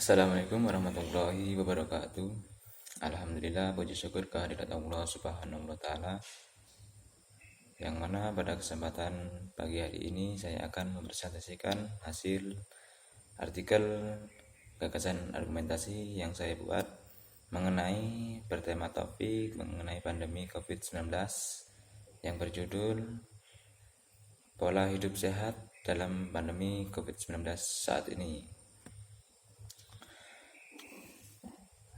Assalamualaikum warahmatullahi wabarakatuh. Alhamdulillah, puji syukur kehadirat Allah Subhanahu wa Ta'ala, yang mana pada kesempatan pagi hari ini saya akan mempresentasikan hasil artikel gagasan argumentasi yang saya buat mengenai bertema topik mengenai pandemi COVID-19 yang berjudul Pola Hidup Sehat dalam Pandemi COVID-19 saat ini.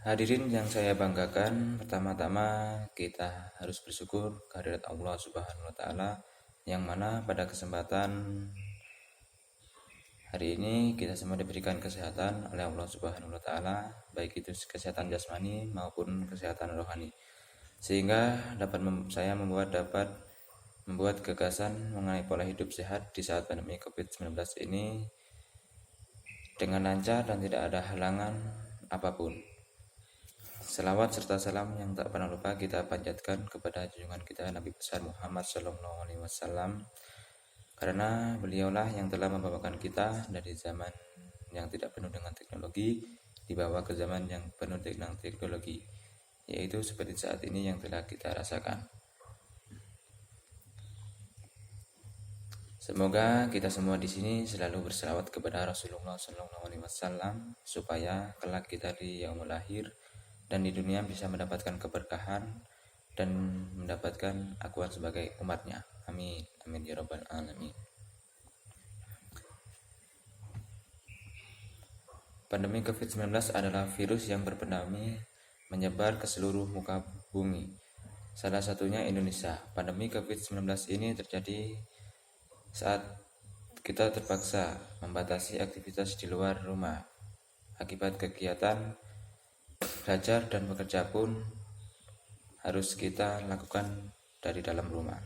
Hadirin yang saya banggakan, pertama-tama kita harus bersyukur kehadirat Allah Subhanahu wa Ta'ala, yang mana pada kesempatan hari ini kita semua diberikan kesehatan oleh Allah Subhanahu wa Ta'ala, baik itu kesehatan jasmani maupun kesehatan rohani, sehingga saya dapat membuat gagasan mengenai pola hidup sehat di saat pandemi COVID-19 ini dengan lancar dan tidak ada halangan apapun. Selawat serta salam yang tak pernah lupa kita panjatkan kepada junjungan kita Nabi besar Muhammad SAW, karena beliaulah yang telah membawakan kita dari zaman yang tidak penuh dengan teknologi dibawa ke zaman yang penuh dengan teknologi, yaitu seperti saat ini yang telah kita rasakan. Semoga kita semua di sini selalu berselawat kepada Rasulullah SAW supaya kelak kita di yaumul akhir dan di dunia bisa mendapatkan keberkahan dan mendapatkan akuan sebagai umatnya. Amin, amin ya rabbal alamin. Pandemi COVID-19 adalah virus yang berpandemi menyebar ke seluruh muka bumi, salah satunya Indonesia. Pandemi COVID-19 ini terjadi saat kita terpaksa membatasi aktivitas di luar rumah akibat kegiatan belajar dan bekerja pun harus kita lakukan dari dalam rumah.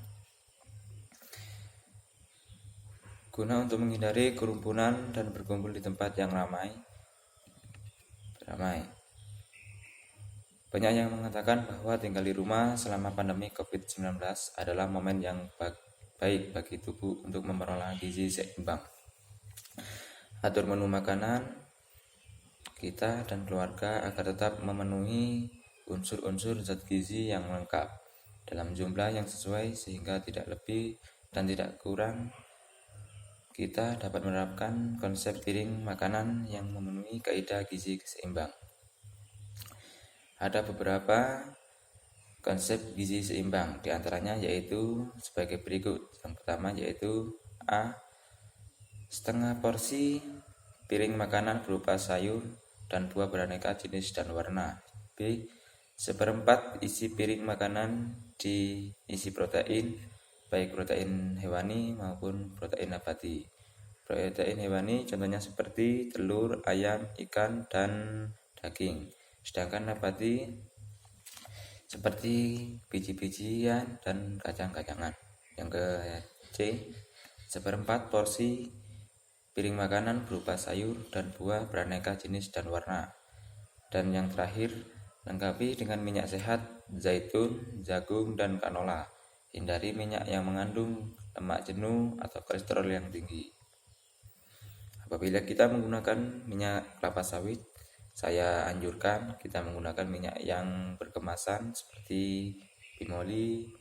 Guna untuk menghindari kerumunan dan berkumpul di tempat yang ramai. Banyak yang mengatakan bahwa tinggal di rumah selama pandemi COVID-19 adalah momen yang baik bagi tubuh untuk memperoleh gizi seimbang. Atur menu makanan kita dan keluarga agar tetap memenuhi unsur-unsur zat gizi yang lengkap dalam jumlah yang sesuai sehingga tidak lebih dan tidak kurang. Kita dapat menerapkan konsep piring makanan yang memenuhi kaidah gizi seimbang. Ada beberapa konsep gizi seimbang, diantaranya yaitu sebagai berikut. Yang pertama yaitu A. Setengah porsi piring makanan berupa sayur dan buah beraneka jenis dan warna. B. Seperempat isi piring makanan diisi protein, baik protein hewani maupun protein nabati. Protein hewani contohnya seperti telur, ayam, ikan, dan daging. Sedangkan nabati seperti biji-bijian dan kacang-kacangan. Yang ke C. Seperempat porsi piring makanan berupa sayur dan buah beraneka jenis dan warna. Dan yang terakhir, lengkapi dengan minyak sehat, zaitun, jagung, dan kanola. Hindari minyak yang mengandung lemak jenuh atau kolesterol yang tinggi. Apabila kita menggunakan minyak kelapa sawit, saya anjurkan kita menggunakan minyak yang berkemasan seperti Bimoli,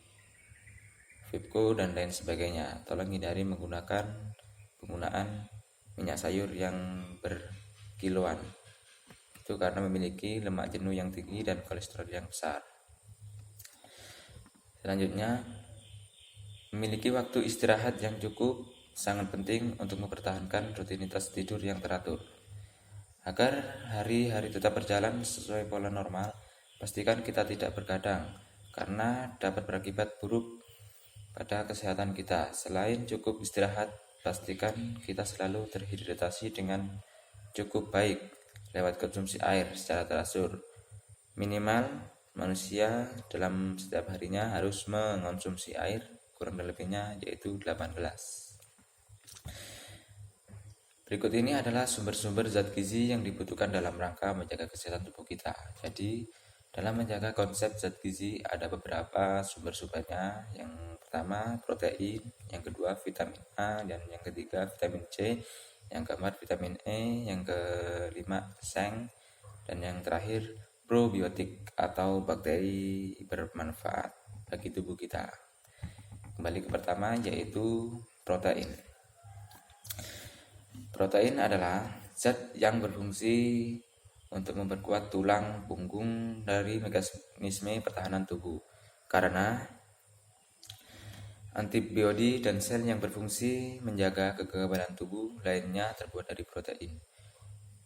Vipco, dan lain sebagainya. Tolong hindari penggunaan minyak sayur yang berkiloan, itu karena memiliki lemak jenuh yang tinggi dan kolesterol yang besar. Selanjutnya, memiliki waktu istirahat yang cukup sangat penting untuk mempertahankan rutinitas tidur yang teratur. Agar hari-hari tetap berjalan sesuai pola normal, pastikan kita tidak bergadang karena dapat berakibat buruk pada kesehatan kita. Selain cukup istirahat, pastikan kita selalu terhidratasi dengan cukup baik lewat konsumsi air secara teratur. Minimal manusia dalam setiap harinya harus mengonsumsi air kurang lebihnya yaitu 8 gelas. Berikut ini adalah sumber-sumber zat gizi yang dibutuhkan dalam rangka menjaga kesehatan tubuh kita. Jadi, dalam menjaga konsep zat gizi ada beberapa sumber-sumbernya. Yang pertama protein, yang kedua vitamin A, dan yang ketiga vitamin C, yang keempat vitamin E, yang kelima seng, dan yang terakhir probiotik atau bakteri bermanfaat bagi tubuh kita. Kembali ke pertama, yaitu protein. Protein adalah zat yang berfungsi untuk memperkuat tulang punggung dari mekanisme pertahanan tubuh. Karena antibodi dan sel yang berfungsi menjaga kekebalan tubuh lainnya terbuat dari protein.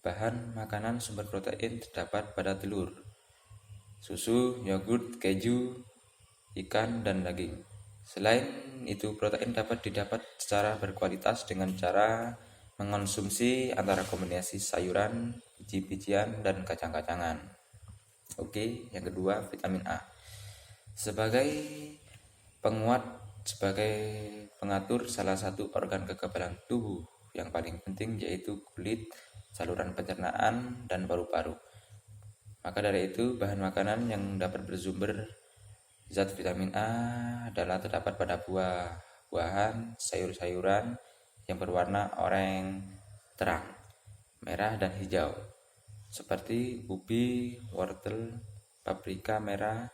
Bahan makanan sumber protein terdapat pada telur, susu, yogurt, keju, ikan, dan daging. Selain itu, protein dapat didapat secara berkualitas dengan cara mengonsumsi antara kombinasi sayuran, biji-bijian, dan kacang-kacangan. Oke, yang kedua, vitamin A. Sebagai penguat, sebagai pengatur salah satu organ kekebalan tubuh yang paling penting, yaitu kulit, saluran pencernaan, dan paru-paru. Maka dari itu, bahan makanan yang dapat bersumber zat vitamin A adalah terdapat pada buah-buahan, sayur-sayuran yang berwarna oranye terang, merah, dan hijau, seperti ubi, wortel, paprika merah,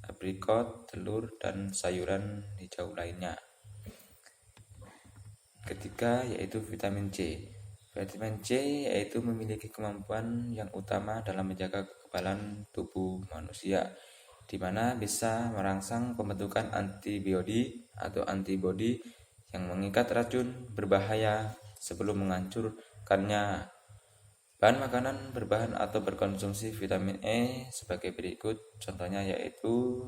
aprikot, telur, dan sayuran hijau lainnya. Ketiga, yaitu vitamin C. Vitamin C yaitu memiliki kemampuan yang utama dalam menjaga kekebalan tubuh manusia, di mana bisa merangsang pembentukan antibodi atau antibodi yang mengikat racun berbahaya sebelum menghancurkannya. Bahan makanan berbahan atau berkonsumsi vitamin E sebagai berikut, contohnya yaitu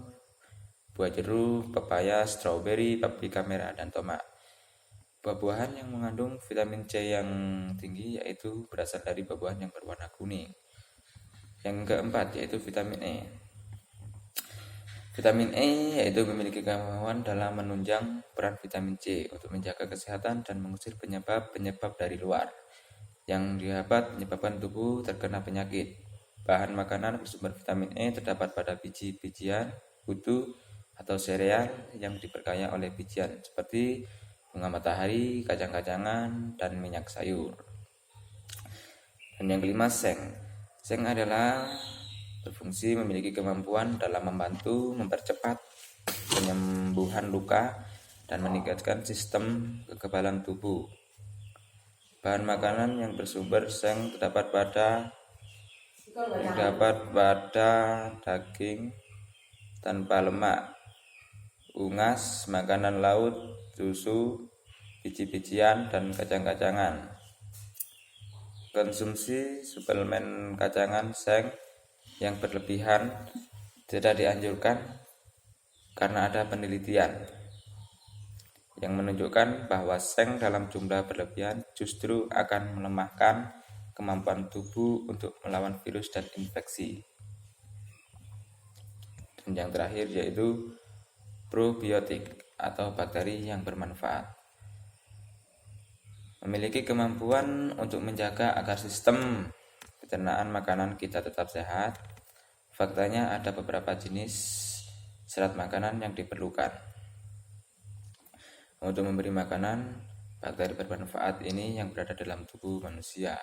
buah jeruk, pepaya, stroberi, paprika merah, dan tomat. Buah-buahan yang mengandung vitamin C yang tinggi yaitu berasal dari buah-buahan yang berwarna kuning. Yang keempat, yaitu vitamin E. Vitamin E yaitu memiliki kemampuan dalam menunjang peran vitamin C untuk menjaga kesehatan dan mengusir penyebab-penyebab dari luar yang dapat menyebabkan tubuh terkena penyakit. Bahan makanan bersumber vitamin E terdapat pada biji-bijian, kutu, atau sereal yang diperkaya oleh bijian seperti bunga matahari, kacang-kacangan, dan minyak sayur. Dan yang kelima, seng. Seng adalah berfungsi memiliki kemampuan dalam membantu mempercepat penyembuhan luka dan meningkatkan sistem kekebalan tubuh. Bahan makanan yang bersumber seng terdapat pada daging tanpa lemak, unggas, makanan laut, susu, biji-bijian, dan kacang-kacangan. Konsumsi suplemen kacangan seng yang berlebihan tidak dianjurkan karena ada penelitian yang menunjukkan bahwa seng dalam jumlah berlebihan justru akan melemahkan kemampuan tubuh untuk melawan virus dan infeksi. Dan yang terakhir yaitu probiotik atau bakteri yang bermanfaat. Memiliki kemampuan untuk menjaga agar sistem pencernaan makanan kita tetap sehat. Faktanya ada beberapa jenis serat makanan yang diperlukan untuk memberi makanan bakteri bermanfaat ini yang berada dalam tubuh manusia.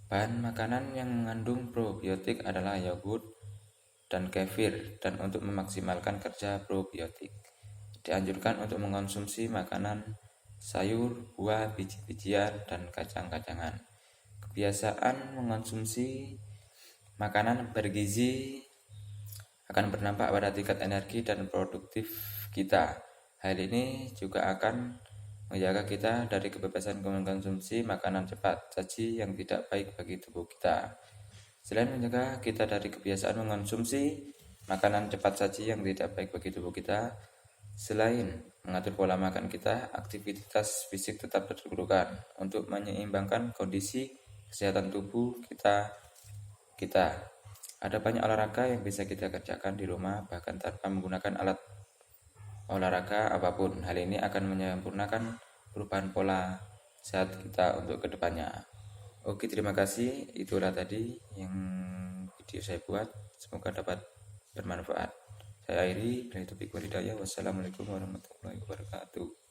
Bahan makanan yang mengandung probiotik adalah yogurt dan kefir, dan untuk memaksimalkan kerja probiotik dianjurkan untuk mengonsumsi makanan sayur, buah, biji-bijian, dan kacang-kacangan. Kebiasaan mengonsumsi makanan bergizi akan berdampak pada tingkat energi dan produktif kita. Hal ini juga akan menjaga kita dari kebebasan mengkonsumsi makanan cepat saji yang tidak baik bagi tubuh kita. Selain menjaga kita dari kebiasaan mengonsumsi makanan cepat saji yang tidak baik bagi tubuh kita, selain mengatur pola makan kita, aktivitas fisik tetap diperlukan untuk menyeimbangkan kondisi kesehatan tubuh kita. Ada banyak olahraga yang bisa kita kerjakan di rumah bahkan tanpa menggunakan alat olahraga apapun. Hal ini akan menyempurnakan perubahan pola sehat kita untuk kedepannya. Oke, terima kasih. Itulah tadi yang video saya buat. Semoga dapat bermanfaat. Saya akhiri, dari Taufiq Walhidayah. Wassalamualaikum warahmatullahi wabarakatuh.